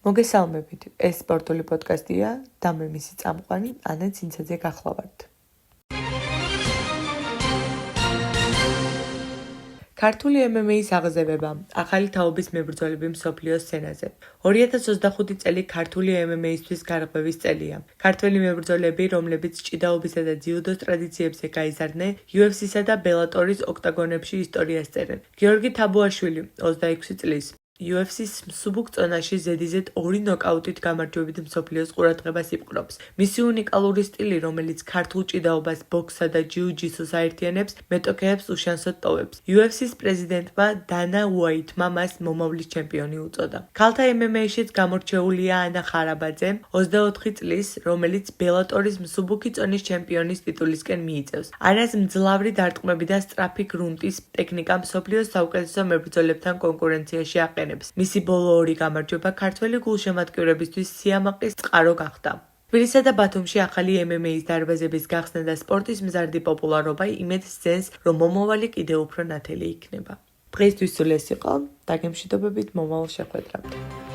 მოგესალმებით, ეს სპორტული პოდკასტია და მე მისი წამყვანი ანა ცინცაძე გახლავართ. ქართული MMA-ის აღზევება, ახალი თაობის მებრძოლები მსოფლიოს სცენაზე. 2025 წელი ქართული MMA-ისთვის გარღვევის წელია. ქართველი მებრძოლები, რომლებიც ჭიდაობისა და ძიუდოს ტრადიციებზე გაიზარდნენ, UFC-სა და Bellator-ის ოქტაგონებში ისტორიას წერენ. გიორგი თაბუაშვილი, 26 წლის. UFC-ს მსუბუქ წონაში ზედიზედ 2 ნოკაუტით გამარჯვებით მსოფლიოს ყურადღებას იპყრობს. მისი უნიკალური სტილი, რომელიც ქართულ ჭიდაობას, ბოქსსა და ჯიუ-ჯიტსუს აერთიანებს, მეტოქეებს უშანსოდ ტოვებს. UFC-ს პრეზიდენტმა დანა უაიტმა მას მომავლის ჩემპიონი უწოდა. ქალთა MMA-შიც გამორჩეულია ანა ხარაბაძე, 24 წლის, რომელიც Bellator-ის მსუბუქი წონის ჩემპიონის ტიტულისკენ მიიწევს. ანას მძლავრი დარტყმები და სწრაფი გრუნტის ტექნიკა მსოფლიოს საუკეთესო მებრძოლებთან კონკურენციაში აყენებს. მისი ბოლო 2 გამარჯვება ქართველი გულშემატკივრებისთვის სიამაყის წყარო გახდა. თბილისსა და ბათუმში ახალი MMA-ის დარბაზების გახსნა და სპორტის მზარდი პოპულარობა იმედს ძენს, რომ მომავალი კიდევ უფრო ნათელი იქნება. დღეისთვის სულ ეს იყო. დაგემშვიდობებით მომავალ შეხვედრამდე.